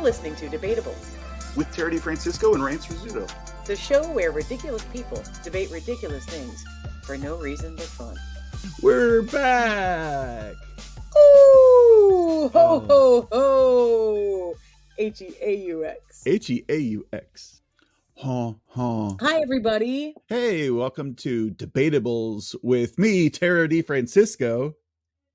listening to Debatables, with Tara DeFrancisco and Rance Rizzuto. the show where ridiculous people debate ridiculous things for no reason but fun. We're back. Ooh, ho, ho, ho. Heaux. Heaux. Huh. Hi, everybody. Hey, welcome to Debatables with me, Tara DeFrancisco.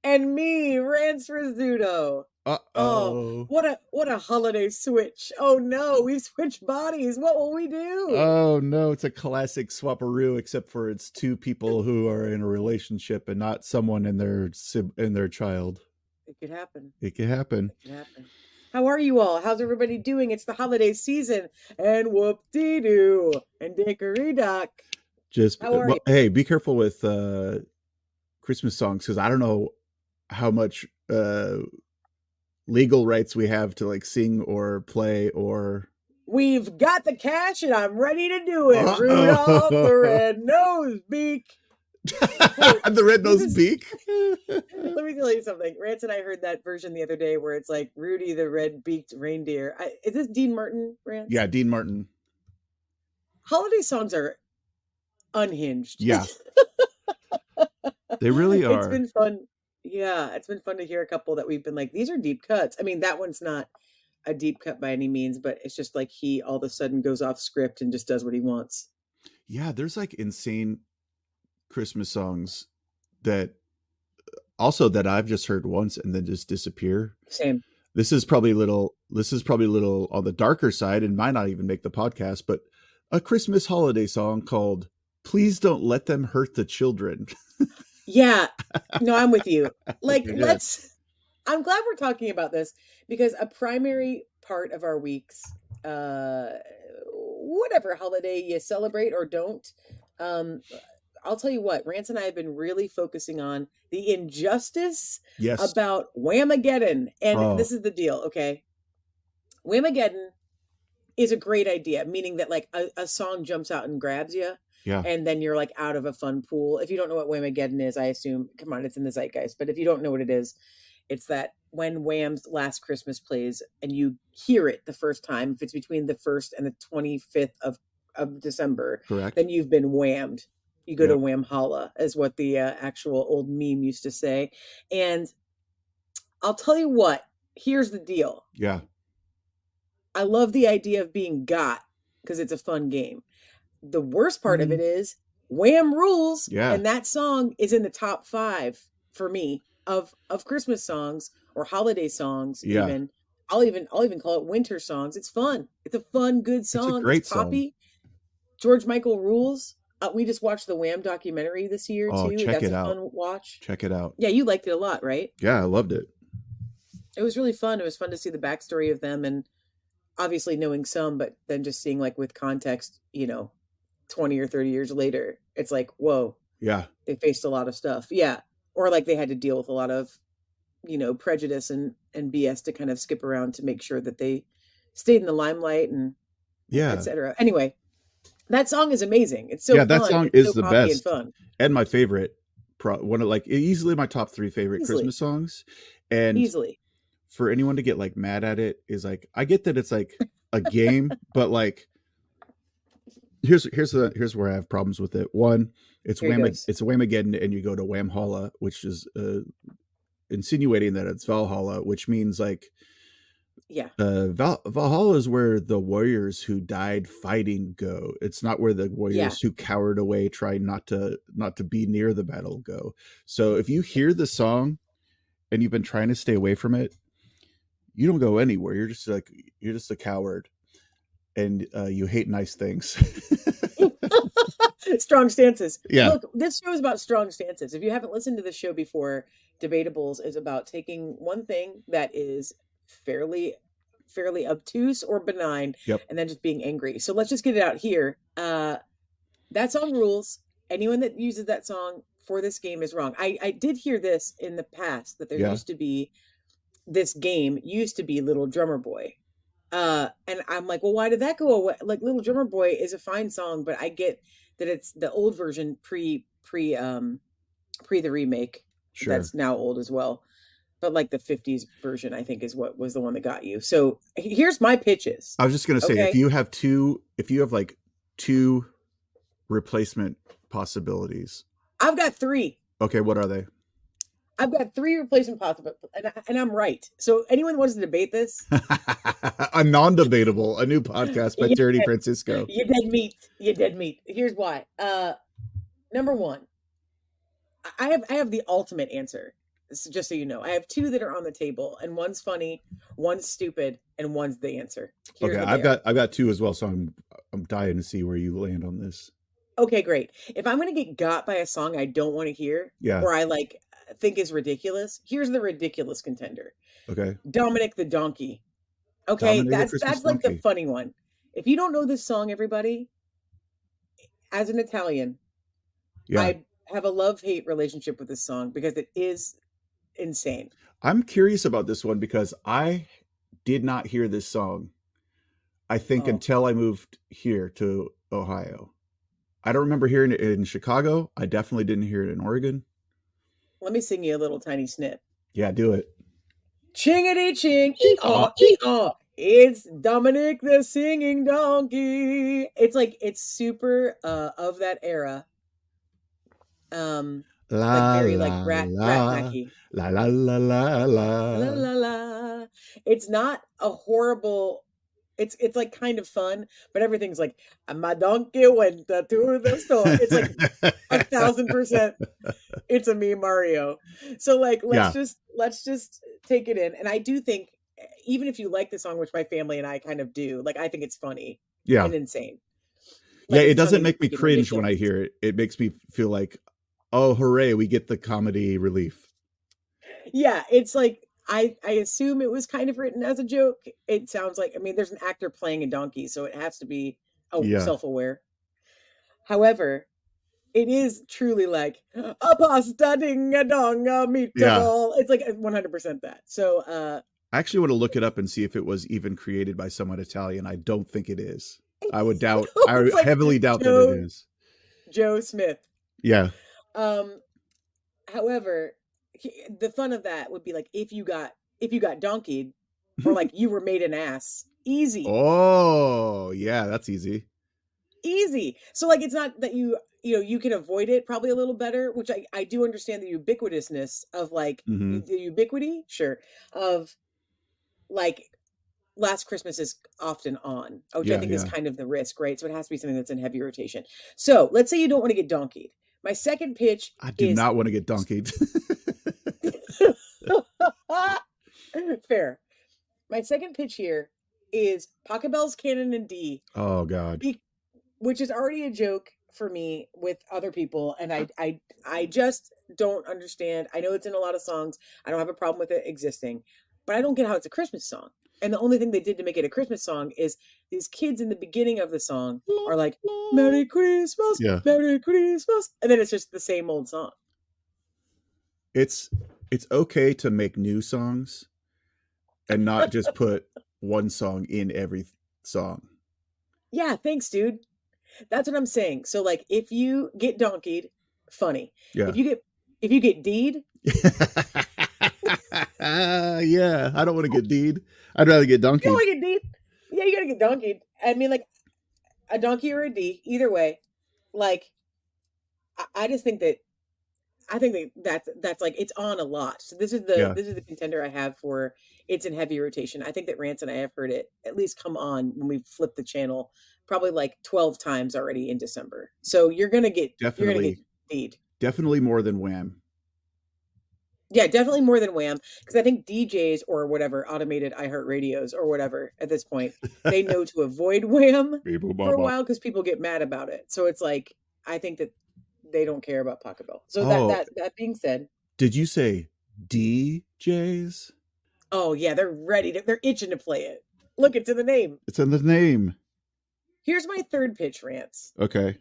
And me, Rance Rizzuto. Uh-oh. What a holiday switch. Oh no, we've switched bodies. What will we do? Oh no, it's a classic swaparoo, except for it's two people who are in a relationship and not someone and their child. It could happen. It could happen. It could happen. How are you all? How's everybody doing? It's the holiday season, and whoop-dee-doo, and dickory-dock. Hey, be careful with Christmas songs, because I don't know how much legal rights we have to like sing or play or... We've got the cash and I'm ready to do it. Rudolph the Red-Nosed Beak. The red-nosed beak. Let me tell you something. Rance and I heard that version the other day where it's like Rudy the Red-Beaked Reindeer. Is this Dean Martin, Rance? Yeah, Dean Martin. Holiday songs are unhinged. Yeah. They really are. It's been fun. Yeah, it's been fun to hear a couple that we've been like, these are deep cuts. I mean, that one's not a deep cut by any means, but it's just like he all of a sudden goes off script and just does what he wants. Yeah, there's like insane Christmas songs that I've just heard once and then just disappear. Same. This is probably a little on the darker side and might not even make the podcast, but a Christmas holiday song called Please Don't Let Them Hurt the Children. Yeah, no, I'm with you. Like, I'm glad we're talking about this because a primary part of our weeks, whatever holiday you celebrate or don't, I'll tell you what, Rance and I have been really focusing on the injustice about Whamageddon. And This is the deal, okay? Whamageddon is a great idea, meaning that like a song jumps out and grabs you. Yeah. And then you're like out of a fun pool. If you don't know what Whamageddon is, I assume, come on, it's in the zeitgeist. But if you don't know what it is, it's that when Wham's Last Christmas plays and you hear it the first time, if it's between the 1st and the 25th of December, correct, then you've been whammed. You go to Whamhalla, is what the actual old meme used to say. And I'll tell you what, here's the deal. Yeah. I love the idea of being got because it's a fun game. The worst part of it is Wham rules. Yeah. And that song is in the top 5 for me of Christmas songs or holiday songs. Yeah. Even I'll even call it winter songs. It's fun. It's a fun, good song. It's a great poppy. George Michael rules. We just watched the Wham documentary this year too. Check That's it a out. fun watch. Check it out. Yeah, you liked it a lot, right? Yeah, I loved it. It was really fun. It was fun to see the backstory of them and obviously knowing some, but then just seeing like with context, 20 or 30 years later, it's like, whoa. Yeah. They faced a lot of stuff. Yeah. Or like they had to deal with a lot of, prejudice and BS to kind of skip around to make sure that they stayed in the limelight and etc. Anyway, that song is amazing. It's so fun. That song it's is so the poppy best. And fun. And my favorite, one of like easily my top 3 favorite Christmas songs. And easily for anyone to get like mad at it is like, I get that it's like a game, but like, here's where I have problems with it. One, it's Whamageddon, and you go to Whamhalla, which is insinuating that it's Valhalla, which means like, Valhalla is where the warriors who died fighting go. It's not where the warriors who cowered away trying not to be near the battle go. So if you hear the song and you've been trying to stay away from it, you don't go anywhere. You're just a coward. And you hate nice things. Strong stances. Yeah. Look, this show is about strong stances. If you haven't listened to the show before, Debatables is about taking one thing that is fairly obtuse or benign, and then just being angry. So let's just get it out here. That song rules. Anyone that uses that song for this game is wrong. I did hear this in the past that there used to be this game used to be Little Drummer Boy. And I'm like, well, why did that go away? Like Little Drummer Boy is a fine song, but I get that it's the old version pre the remake. Sure. That's now old as well. but like the 50s version, I think, is what was the one that got you. So here's my pitches. I was just gonna say, Okay? if you have like 2 replacement possibilities. I've got 3. Okay, what are they? I've got 3 replacement possibilities, and I'm right. So anyone wants to debate this? A non-debatable, a new podcast by Dirty Francisco. You dead meat. Here's why. Number 1, I have the ultimate answer. Just so you know, I have 2 that are on the table, and one's funny, one's stupid, and one's the answer. Okay, I've got 2 as well, so I'm dying to see where you land on this. Okay, great. If I'm going to get got by a song I don't want to hear, or I like think is ridiculous, here's the ridiculous contender. Okay. Dominic the Donkey. Okay, Dominic that's like the funny one. If you don't know this song, everybody, as an Italian, I have a love-hate relationship with this song because it is insane. I'm curious about this one because I did not hear this song, I think, until I moved here to Ohio. I don't remember hearing it in Chicago. I definitely didn't hear it in Oregon. Let me sing you a little tiny snip. Yeah, do it. Chingity ching, ee-aw, ee-aw. It's Dominic the Singing Donkey. It's like, it's super of that era. Like very like rat packy. La la la la la la la la. It's not a horrible. It's like kind of fun, but everything's like, my donkey went to the store. It's like 1,000%. It's a me, Mario. So like, let's just take it in. And I do think, even if you like the song, which my family and I kind of do, like I think it's funny, and insane. Like, it doesn't make me cringe when I hear it. It makes me feel like, oh, hooray, we get the comedy relief. Yeah, it's like, I assume it was kind of written as a joke. It sounds like, I mean, there's an actor playing a donkey, so it has to be self-aware. However, it is truly like a pasta ding a dong a meatball. It's like 100% that. So I actually want to look it up and see if it was even created by someone Italian. I don't think it is. I would doubt. I like heavily doubt that it is. Joe Smith. Yeah. However, the fun of that would be like if you got donkeyed, or like you were made an ass. Easy. Oh yeah, that's easy. Easy. So like, it's not that you can avoid it probably a little better, which I do understand the ubiquitousness of like the ubiquity, of like Last Christmas is often on, which I think is kind of the risk, right? So it has to be something that's in heavy rotation. So let's say you don't want to get donkeyed. My second pitch I do not want to get donkeyed. Fair. My second pitch here is Pachelbel's Canon in D. Oh God. Which is already a joke for me with other people, and I just don't understand. I know it's in a lot of songs. I don't have a problem with it existing, but I don't get how it's a Christmas song. And the only thing they did to make it a Christmas song is these kids in the beginning of the song are like, Merry Christmas, Merry Christmas. And then it's just the same old song. It's okay to make new songs and not just put one song in every song. Yeah, thanks, dude. That's what I'm saying. So like, if you get donkeyed, funny. Yeah. If you get deed. Yeah, I don't want to get deed. I'd rather get donkeyed. You don't want to get deed? Yeah, you gotta get donkeyed. I mean, like a donkey or a D, either way. Like, I just think that that's like, it's on a lot. So this is the contender I have for it's in heavy rotation. I think that Rance and I have heard it at least come on when we flip the channel probably like 12 times already in December. So you're gonna get deed. Definitely more than Wham. Yeah, definitely more than Wham, because I think DJs or whatever, automated iHeartRadios or whatever, at this point, they know to avoid Wham for a while because people get mad about it. So it's like, I think that they don't care about Pachelbel. So that being said, did you say DJs? Oh yeah, they're itching to play it. Look, it's in the name. It's in the name. Here's my third pitch, Rance. Okay.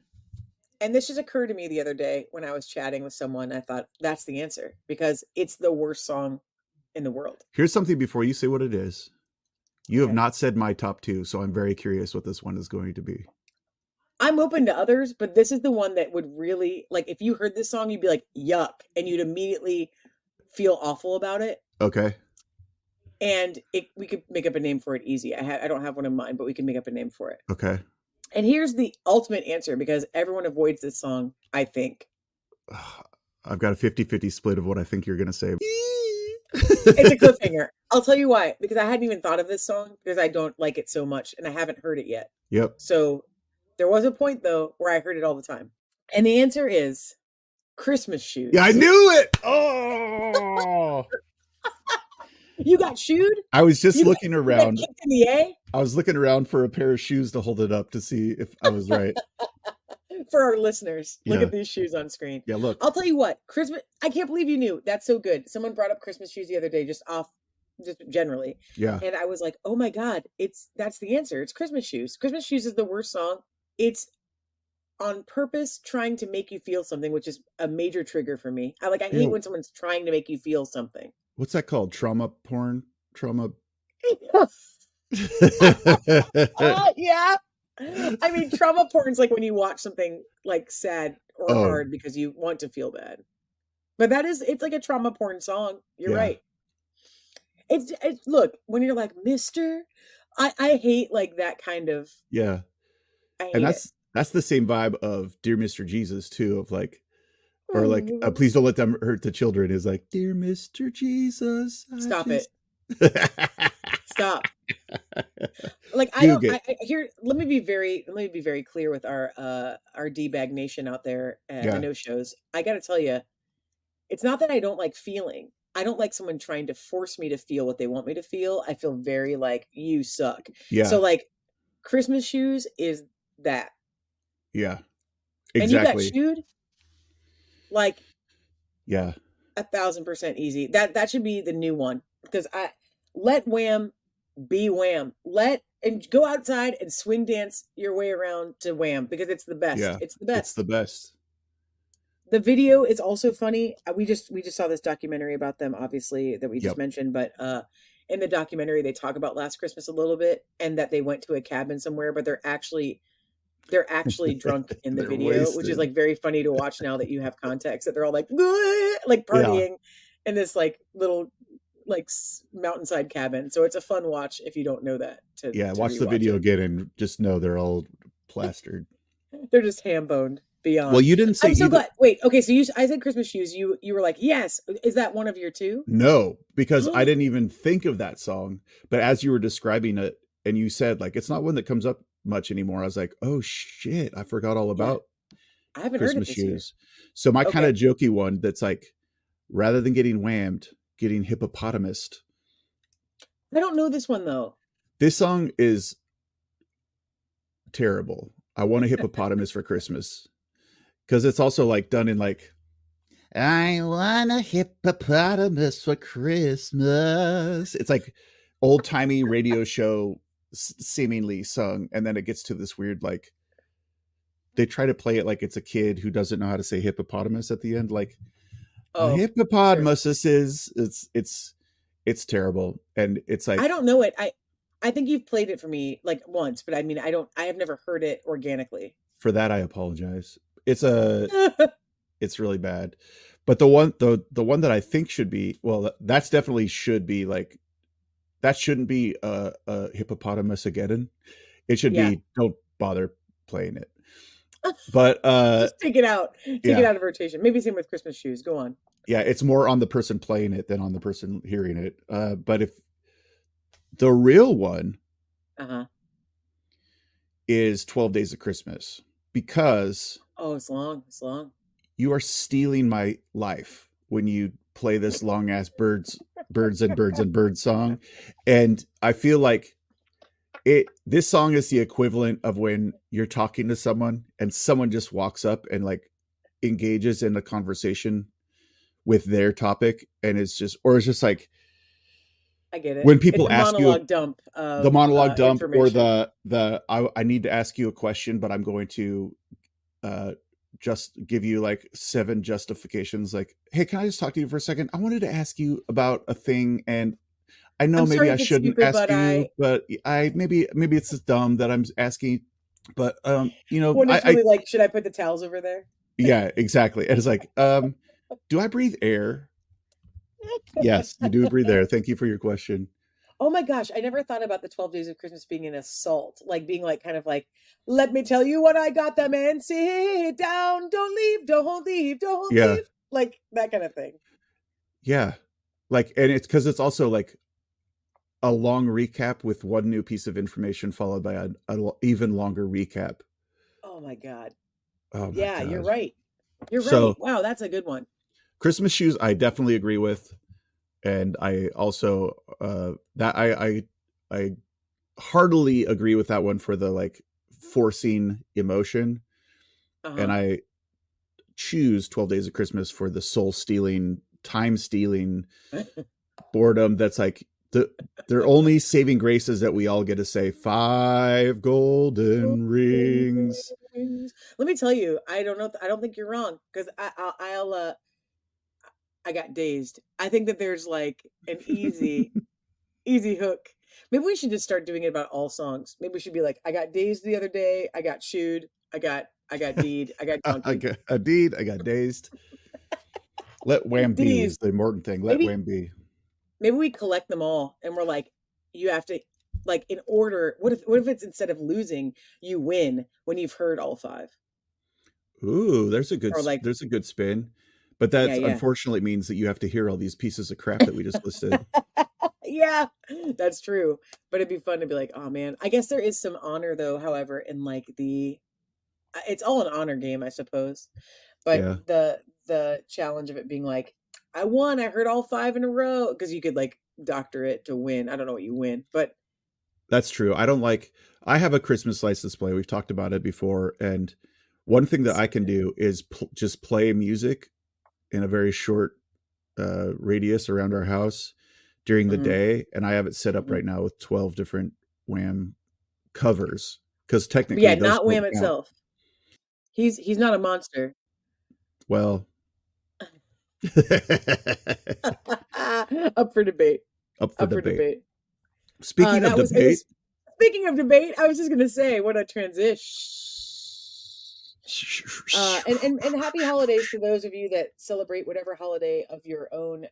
And this just occurred to me the other day when I was chatting with someone. I thought that's the answer because it's the worst song in the world. Here's something before you say what it is. You have not said my top 2, so I'm very curious what this one is going to be. I'm open to others, but this is the one that would really, like, if you heard this song, you'd be like, yuck, and you'd immediately feel awful about it. Okay. And we could make up a name for it easy. I don't have one in mind, but we can make up a name for it. Okay. And here's the ultimate answer, because everyone avoids this song, I think. I've got a 50-50 split of what I think you're going to say. It's a cliffhanger. I'll tell you why. Because I hadn't even thought of this song because I don't like it so much and I haven't heard it yet. Yep. So there was a point, though, where I heard it all the time. And the answer is Christmas Shoes. Yeah, I knew it. Oh. You got shoed? I was just looking around. Kicked in the A? I was looking around for a pair of shoes to hold it up to see if I was right. For our listeners, look at these shoes on screen. Yeah, look. I'll tell you what, Christmas. I can't believe you knew. That's so good. Someone brought up Christmas shoes the other day, just generally. Yeah. And I was like, oh my God, that's the answer. It's Christmas Shoes. Christmas Shoes is the worst song. It's on purpose trying to make you feel something, which is a major trigger for me. I hate when someone's trying to make you feel something. What's that called? Trauma porn? Trauma. Yeah. I mean, trauma porn is like when you watch something like sad or hard because you want to feel bad. But it's like a trauma porn song. You're right. It's look, when you're like, Mister, I hate like that kind of. Yeah. And that's the same vibe of Dear Mr. Jesus too, of like, or like, please don't let them hurt the children is like, Dear Mr. Jesus. Stop it. Stop. Like let me be very clear with our D-bag nation out there at the no shows. I got to tell you, it's not that I don't like feeling. I don't like someone trying to force me to feel what they want me to feel. I feel very like you suck. Yeah. So like Christmas Shoes is that. Yeah. Exactly. And you got shoed? Like, yeah, 1,000% easy. That should be the new one, because let Wham be Wham. And go outside and swing dance your way around to Wham, because it's the best. Yeah, it's the best. It's the best. The video is also funny. We just saw this documentary about them, obviously, that we just mentioned, but in the documentary they talk about Last Christmas a little bit, and that they went to a cabin somewhere, but they're actually drunk in the video, wasted. Which is like very funny to watch now that you have context, that they're all like partying in this like little like mountainside cabin. So it's a fun watch if you don't know that. Watch the video again and just know they're all plastered. They're just ham boned beyond. Well, you didn't say. I'm so glad. Wait, okay. So I said Christmas Shoes. You were like, yes. Is that one of your two? No, because I didn't even think of that song. But as you were describing it, and you said like it's not one that comes up much anymore, I was like, oh shit, I forgot all about. I haven't Christmas heard of Shoes. So my kind of jokey one that's like, rather than getting whammed, getting hippopotamused. I don't know this one though. This song is terrible. I want a hippopotamus for Christmas, because it's also like done in like, I want a hippopotamus for Christmas. It's like old timey radio show seemingly sung, and then it gets to this weird like they try to play it like it's a kid who doesn't know how to say hippopotamus at the end, like hippopotamus is it's terrible. And it's like, I don't know it. I think you've played it for me like once, but I mean I have never heard it organically. For that I apologize. It's really bad. But the one that I think should be, well, that's definitely should be like, that shouldn't be a hippopotamus again. It should be, don't bother playing it. But just take it out. Take it out of rotation. Maybe same with Christmas Shoes. Go on. Yeah, it's more on the person playing it than on the person hearing it. But if the real one is 12 Days of Christmas, because it's long. You are stealing my life when you play this long ass birds and birds song. And I feel like this song is the equivalent of when you're talking to someone and someone just walks up and like engages in a conversation with their topic, and it's just like, I get it. When people ask you the monologue dump or the I need to ask you a question, but I'm going to just give you like 7 justifications. Like, hey, can I just talk to you for a second? I wanted to ask you about a thing, and I know maybe I shouldn't ask you, but I maybe it's just dumb that I'm asking. But you know, when it's really like, should I put the towels over there? Yeah, exactly. And it's like, do I breathe air? Yes, you do agree there. Thank you for your question. Oh my gosh, I never thought about the 12 Days of Christmas being an assault, like being like kind of like, let me tell you what I got them and sit down, don't leave, don't leave, don't Yeah. leave, like that kind of thing. Yeah. Like, and it's because it's also like a long recap with one new piece of information followed by a even longer recap. Oh my God. Oh my Yeah, God. you're right. You're So, right. Wow, that's a good one. Christmas shoes, I definitely agree with. And I also that I heartily agree with that one for the like forcing emotion. And I choose 12 Days of Christmas for the soul stealing, time stealing boredom that's like they're only saving graces that we all get to say 5 golden rings. Let me tell you, I don't know. I don't think you're wrong because I got dazed. I think that there's like an easy hook. Maybe we should just start doing it about all songs. Maybe we should be like, I got dazed the other day. I got shooed. I got deed. I got donkey. I got a deed. I got dazed. Let Wham be is the important thing. Let Wham be. Maybe we collect them all and we're like, you have to like in order. What if it's instead of losing, you win when you've heard all 5? Ooh, there's a good spin. But that unfortunately means that you have to hear all these pieces of crap that we just listed. Yeah, that's true. But it'd be fun to be like, oh man. I guess there is some honor though, however, in like it's all an honor game, I suppose. But the challenge of it being like, I won, I heard all 5 in a row. Because you could like doctor it to win. I don't know what you win, but that's true. I have a Christmas lights display. We've talked about it before. And one thing that I can do is just play music in a very short radius around our house during the day. And I have it set up right now with 12 different Wham covers. Because technically, not Wham itself. He's not a monster. Well, up for debate. Up for debate. Speaking of debate, I was just going to say, what a transition. And happy holidays to those of you that celebrate whatever holiday of your own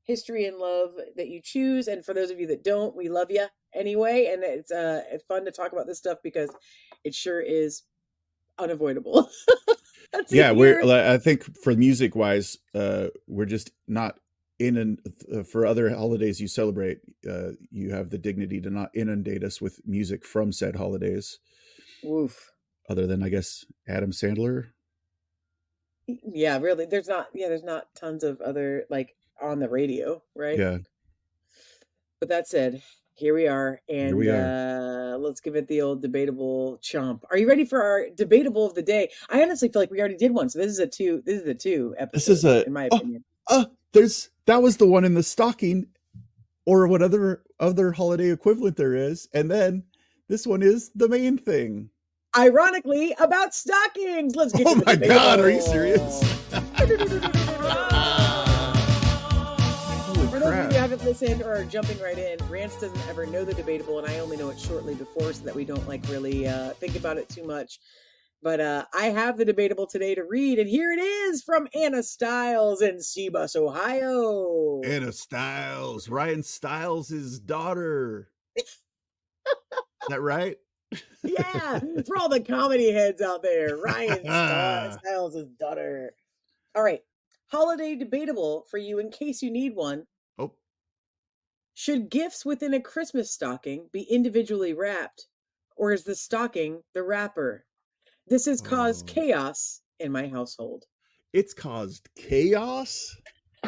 history and love that you choose. And for those of you that don't, we love you anyway. And it's fun to talk about this stuff because it sure is unavoidable. I think for music wise, we're just not for other holidays you celebrate. You have the dignity to not inundate us with music from said holidays. Woof. Other than, I guess, Adam Sandler. Yeah, really. There's not tons of other like on the radio, right? Yeah. But that said, here we are, and let's give it the old debatable chomp. Are you ready for our debatable of the day? I honestly feel like we already did one, so this is a 2 episode. In my opinion. That was the one in the stocking, or what other holiday equivalent there is, and then this one is the main thing. Ironically, about stockings. Let's get. Oh my God! Are you serious? For those of you who haven't listened or are jumping right in, Rance doesn't ever know the debatable, and I only know it shortly before, so that we don't like really think about it too much. But I have the debatable today to read, and here it is from Anna Stiles in Seabus, Ohio. Anna Stiles, Ryan Stiles' daughter. Is that right? Yeah, for all the comedy heads out there, Ryan Stiles' daughter. All right, holiday debatable for you in case you need one. Oh. Should gifts within a Christmas stocking be individually wrapped, or is the stocking the wrapper? This has caused chaos in my household. It's caused chaos?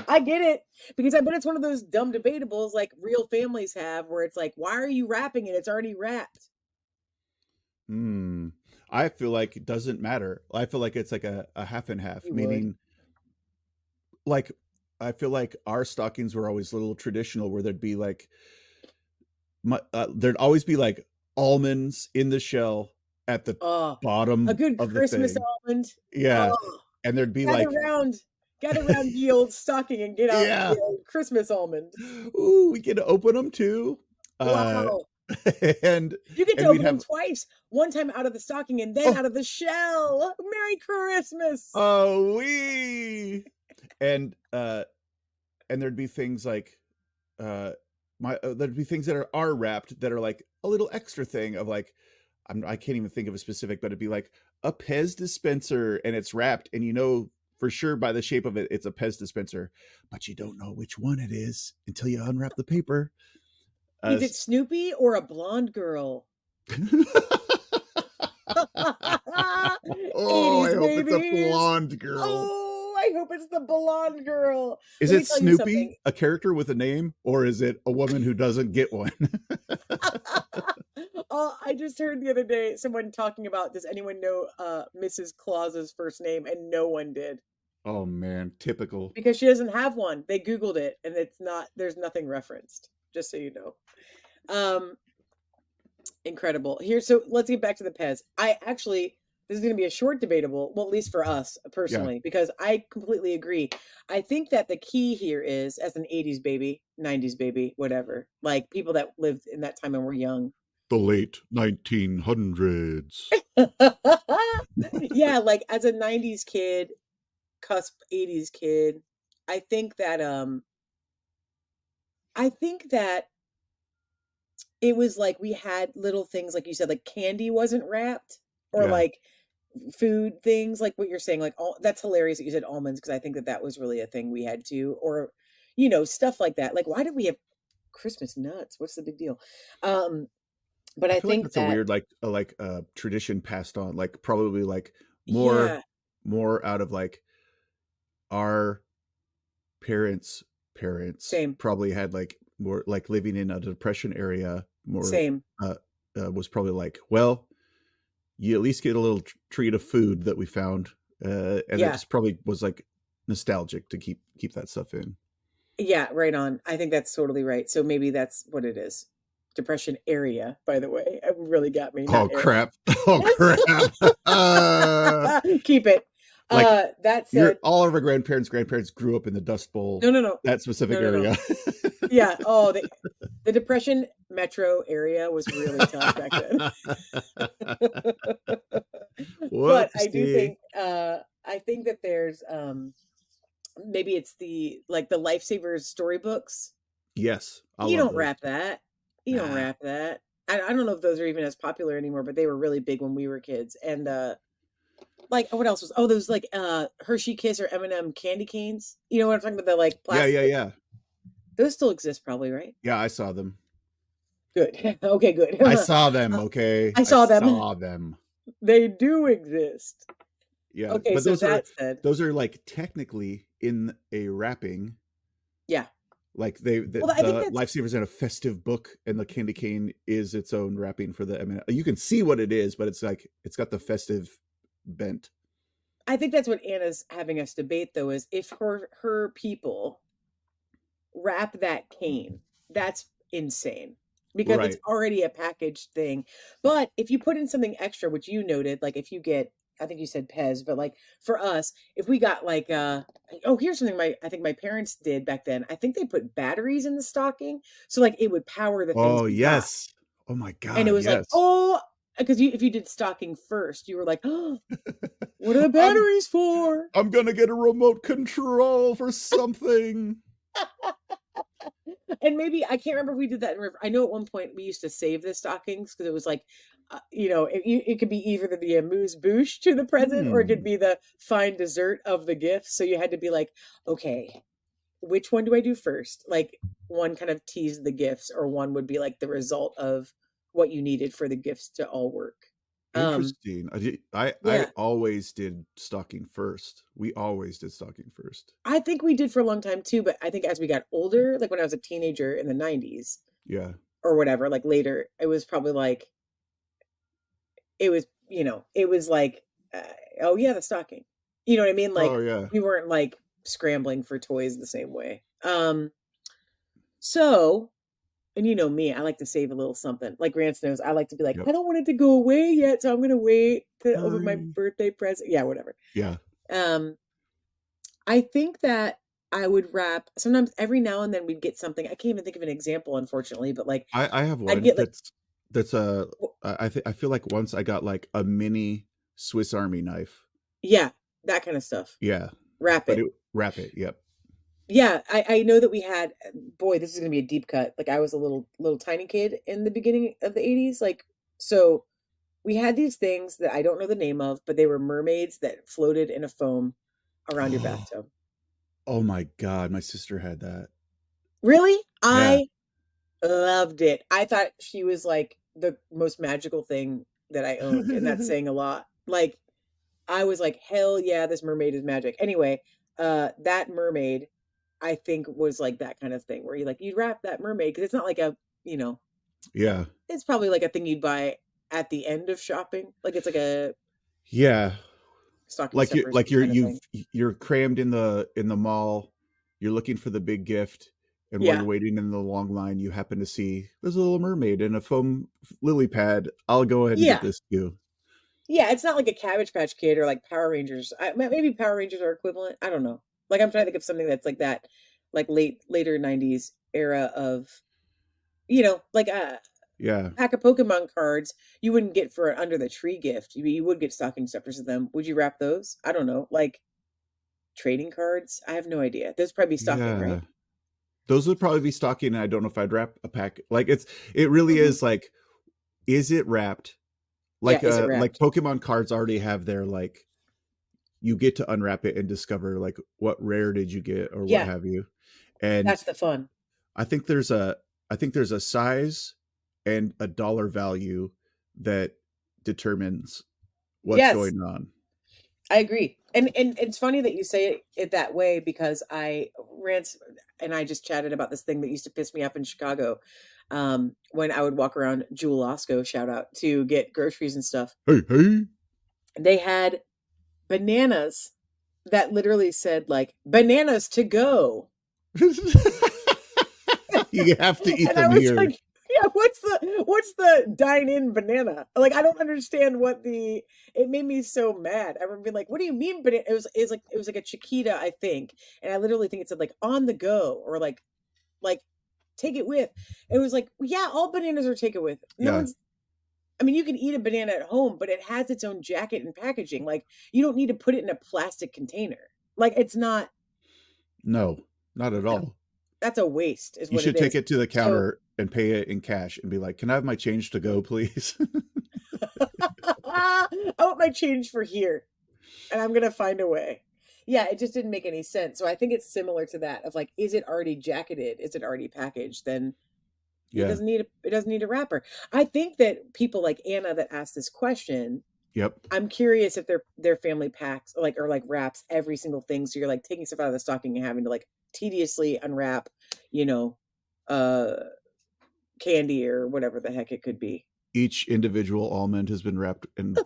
I get it, because I bet it's one of those dumb debatables like real families have, where it's like, why are you wrapping it? It's already wrapped. I feel like it doesn't matter. I feel like it's like a half and half, meaning like I feel like our stockings were always a little traditional, where there'd be like there'd always be like almonds in the shell at the bottom. A good Christmas almond. Yeah. And there'd be gather around the old stocking and get out the old Christmas almond. Ooh, we get to open them too. Wow. And you get to open them twice. One time out of the stocking and then out of the shell. Merry Christmas. Oh, we. And and there'd be things like there'd be things that are wrapped that are like a little extra thing of like, I can't even think of a specific, but it'd be like a Pez dispenser and it's wrapped, and you know for sure by the shape of it, it's a Pez dispenser, but you don't know which one it is until you unwrap the paper. Is it Snoopy or a blonde girl? Oh, I hope it's a blonde girl. Oh, I hope it's the blonde girl. Is it Snoopy, a character with a name, or is it a woman who doesn't get one? Oh, I just heard the other day someone talking about, does anyone know Mrs. Claus's first name? And no one did. Oh man, typical. Because she doesn't have one. They Googled it and there's nothing referenced, just so you know. Incredible. So let's get back to the Pez. This is going to be a short debatable, well, at least for us personally, because I completely agree. I think that the key here is, as an 80s baby, 90s baby, whatever, like people that lived in that time and were young. The late 1900s. Yeah, like as a 90s kid, cusp 80s kid, I think that it was like we had little things, like you said, like candy wasn't wrapped, or like food things, like what you're saying, like that's hilarious that you said almonds, because I think that was really a thing we had too, or stuff like that. Like, why did we have Christmas nuts? What's the big deal? But I think that's a weird like tradition passed on, like probably like more out of like our parents Same. probably had like more like living in a depression area more. Same. Was probably like, well, you at least get a little treat of food that we found, and it just probably was like nostalgic to keep that stuff in. Yeah, right on. I think that's totally right. So maybe that's what it is. Depression area, by the way. It really got me. Oh crap. Oh crap. Keep it. Like, that said, all of our grandparents grew up in the Dust Bowl. No. That specific area. Yeah. Oh, the Depression metro area was really tough back then. But I do think that there's maybe it's the Lifesavers storybooks. Yes. You don't wrap that. You don't wrap that. I don't know if those are even as popular anymore, but they were really big when we were kids. And like, what else was? Oh, those like Hershey Kiss or M&M candy canes. You know what I'm talking about? The like plastic. Yeah. Those still exist, probably, right? Yeah, I saw them. Good. Okay, good. I saw them. Okay, I saw them. They do exist. Yeah. Okay, but so those are like technically in a wrapping. Yeah. Like the Lifesavers in a festive book, and the candy cane is its own wrapping for the. I mean, you can see what it is, but it's like it's got the festive bent. I think that's what Anna's having us debate, though, is if her people wrap that cane, that's insane, because it's already a packaged thing. But if you put in something extra, which you noted, like if you get, I think you said Pez, but like for us, if we got like here's something I think my parents did back then. I think they put batteries in the stocking, so like it would power the things. Oh yes. Oh my god. And it was like, because if you did stocking first, you were like, oh, what are the batteries for? I'm gonna get a remote control for something. And maybe, I can't remember if we did that in River. I know at one point we used to save the stockings, because it was like, it could be either the amuse-bouche to the present, or it could be the fine dessert of the gift. So you had to be like, okay, which one do I do first? Like, one kind of teased the gifts, or one would be like the result of what you needed for the gifts to all work. Interesting. I always did stocking first. We always did stocking first. I think we did for a long time too, but I think as we got older, like when I was a teenager in the 90s, or whatever, like later, it was probably like, it was like, oh yeah, the stocking. You know what I mean? Like, we weren't like scrambling for toys the same way. So. And you know me, I like to save a little something. Like Grants knows, I like to be like, I don't want it to go away yet, so I'm going to wait to open my birthday present. Yeah, whatever. Yeah. I think that I would wrap, sometimes every now and then we'd get something. I can't even think of an example, unfortunately, but like. I have one I feel like once I got like a mini Swiss Army knife. Yeah, that kind of stuff. Yeah. Wrap it. Wrap it, yep. Yeah, I know that we had, boy, this is gonna be a deep cut. Like I was a little tiny kid in the beginning of the 80s. Like, so we had these things that I don't know the name of, but they were mermaids that floated in a foam around your Oh, bathtub. oh my God, my sister had that. Really? Yeah. I loved it. I thought she was like the most magical thing that I owned, and that's saying a lot. Like I was like, hell yeah, this mermaid is magic. Anyway, that mermaid I think was like that kind of thing where you'd wrap that mermaid because it's not like a, you know, Yeah. it's probably like a thing you'd buy at the end of shopping. Like it's like a Yeah. stocking stuffers kind of thing. You're crammed in the mall, you're looking for the big gift, and while Yeah. you're waiting in the long line, you happen to see there's a little mermaid in a foam lily pad. I'll go ahead and get Yeah. this too. Yeah. It's not like a Cabbage Patch Kid or like Power Rangers. Maybe Power Rangers are equivalent. I don't know. Like I'm trying to think of something that's like that, like later 90s era of, like Yeah. pack of Pokemon cards you wouldn't get for an under the tree gift. You would get stocking stuffers of them. Would you wrap those? I don't know. Like trading cards? I have no idea. Those probably be stocking, Yeah. right? Those would probably be stocking, and I don't know if I'd wrap a pack. Like it really Hmm. is like, is it wrapped? Yeah, is it Like wrapped? Pokemon cards already have their like, you get to unwrap it and discover like what rare did you get or what Yeah, have you. And that's the fun. I think there's a I think there's a size and a dollar value that determines what's Yes, going on. I agree. And it's funny that you say it that way because Rance and I just chatted about this thing that used to piss me off in Chicago. When I would walk around Jewel Osco, shout out, to get groceries and stuff. Hey, hey. They had bananas that literally said like bananas to go. You have to eat And I them was here. like, yeah, what's the dine-in banana? Like, I don't understand it made me so mad. I remember being like, what do you mean banana? It was like a Chiquita, I think. And I literally think it said like on the go or like take it with. It was like, yeah, all bananas are take it with. No Yeah. one's I mean, you can eat a banana at home, but it has its own jacket and packaging. Like, you don't need to put it in a plastic container. Like, it's not, No, not at no, all. that's a waste, is You what it should take is. it to the So counter and pay it in cash and be like, "Can I have my change to go, please?" I want my change for here, and I'm gonna find a way. Yeah, it just didn't make any sense. So I think it's similar to that of like, is it already jacketed? Is it already packaged? Then Yeah. it doesn't need a wrapper. I think that people like Anna that asked this question, Yep. I'm curious if their family packs or like wraps every single thing. So you're like taking stuff out of the stocking and having to like tediously unwrap, you know, uh candy or whatever the heck it could be. Each individual almond has been wrapped and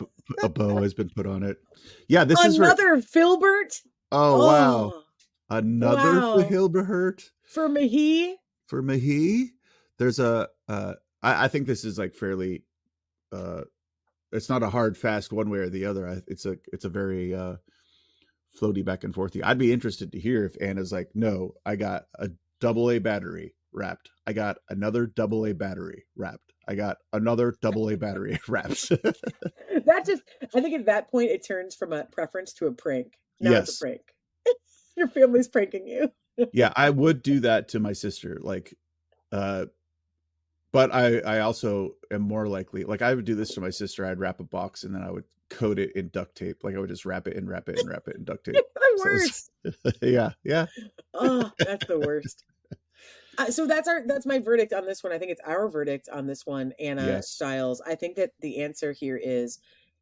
a bow has been put on it. Yeah, this is where. Another Filbert? Oh wow, Oh, another wow. Hilbert For Mahi? for Mahi. There's a. I think this is like fairly. It's not a hard fast one way or the other. It's a very floaty back and forthy. I'd be interested to hear if Anna's like, no, I got a AA battery wrapped. I got another AA battery wrapped. I got another AA battery wrapped. I think at that point it turns from a preference to a prank. Now it's a Yes. prank. Your family's pranking you. Yeah, I would do that to my sister. Like, but I also am more likely, like I would do this to my sister. I'd wrap a box and then I would coat it in duct tape. Like I would just wrap it and wrap it and wrap it in duct tape. The So worst. yeah, yeah. Oh, that's the worst. So that's my verdict on this one. I think it's our verdict on this one, Anna Yes. Styles. I think that the answer here is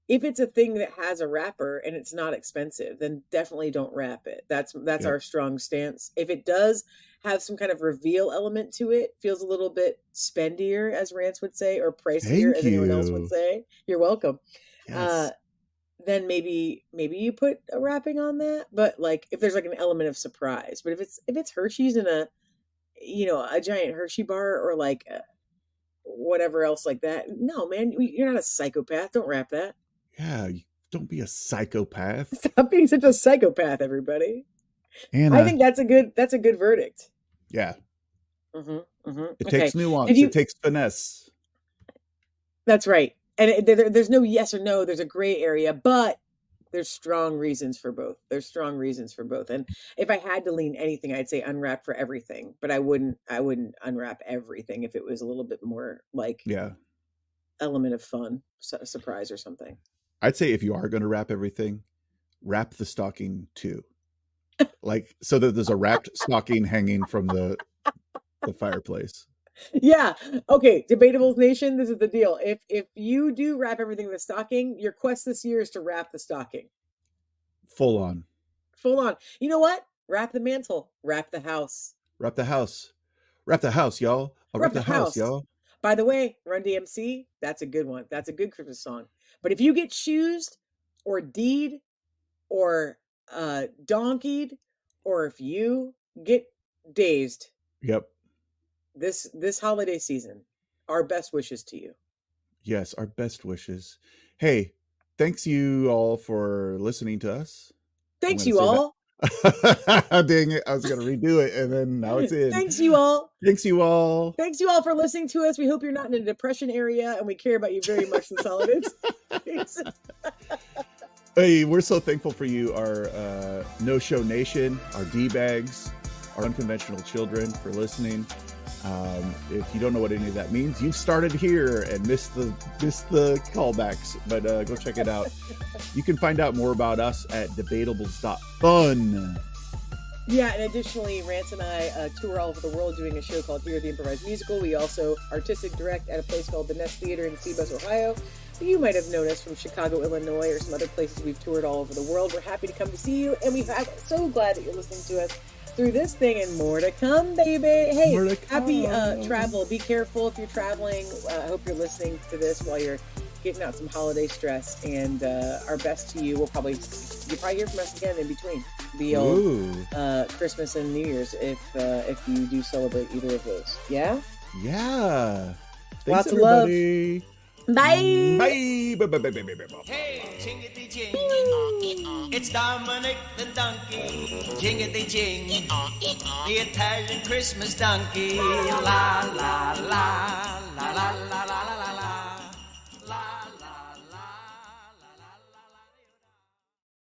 if it's a thing that has a wrapper and it's not expensive, then definitely don't wrap it. That's Yep. our strong stance. If it does have some kind of reveal element to it, feels a little bit spendier, as Rance would say, or pricier, Thank as anyone else would you. say. You're welcome. Uh, Yes. then maybe you put a wrapping on that. But like if there's like an element of surprise, but if it's Hershey's in a giant Hershey bar or like whatever else like that. No, man, you're not a psychopath. Don't wrap that. Yeah. Don't be a psychopath, Stop being such a psychopath, everybody. I Anna. think that's a good verdict. Yeah. Mm-hmm, mm-hmm. It Okay, takes nuance. if It you, takes finesse. that's right. And there's no yes or no. There's a gray area, but There's strong reasons for both. And if I had to lean anything, I'd say unwrap for everything, but I wouldn't unwrap everything if it was a little bit more like element of fun, surprise or something. I'd say if you are going to wrap everything, wrap the stocking too. Like, so that there's a wrapped stocking hanging from the fireplace. Yeah. Okay. Debatables Nation. This is the deal. If you do wrap everything in the stocking, your quest this year is to wrap the stocking. Full on. You know what? Wrap the mantle. Wrap the house. Wrap the house, y'all. Wrap the house, y'all. By the way, Run DMC, that's a good one. That's a good Christmas song. But if you get shoosed or deed or donkeyed, or if you get dazed. Yep. This holiday season, our best wishes to you. Yes, our best wishes. Hey, thanks you all for listening to us. Thanks you all. Dang it. I was going to redo it and then now it's in. Thanks you all. Thanks you all For listening to us. We hope you're not in a depression area and we care about you very much this holidays. Hey, we're so thankful for you, our No Show Nation, our D-bags, our unconventional children for listening. If you don't know what any of that means, you've started here and missed the callbacks, but go check it out. You can find out more about us at debatables.fun. Yeah, and additionally, Rance and I tour all over the world doing a show called Here the Improvised Musical. We also artistic direct at a place called the Nest Theater in Seabus, Ohio. You might have known us from Chicago, Illinois, or some other places we've toured all over the world. We're happy to come to see you, and we're so glad that you're listening to us through this thing, and more to come, baby. Hey, happy travel. Be careful if you're traveling. I hope you're listening to this while you're getting out some holiday stress, and our best to you. You'll probably hear from us again in between the old Christmas and New Year's if you do celebrate either of those. Yeah? Yeah. Thanks, lots everybody. Of love. Bye. Bye. Hey, jingity jing. It's Dominic the donkey. Jingity jing. The Italian Christmas donkey. La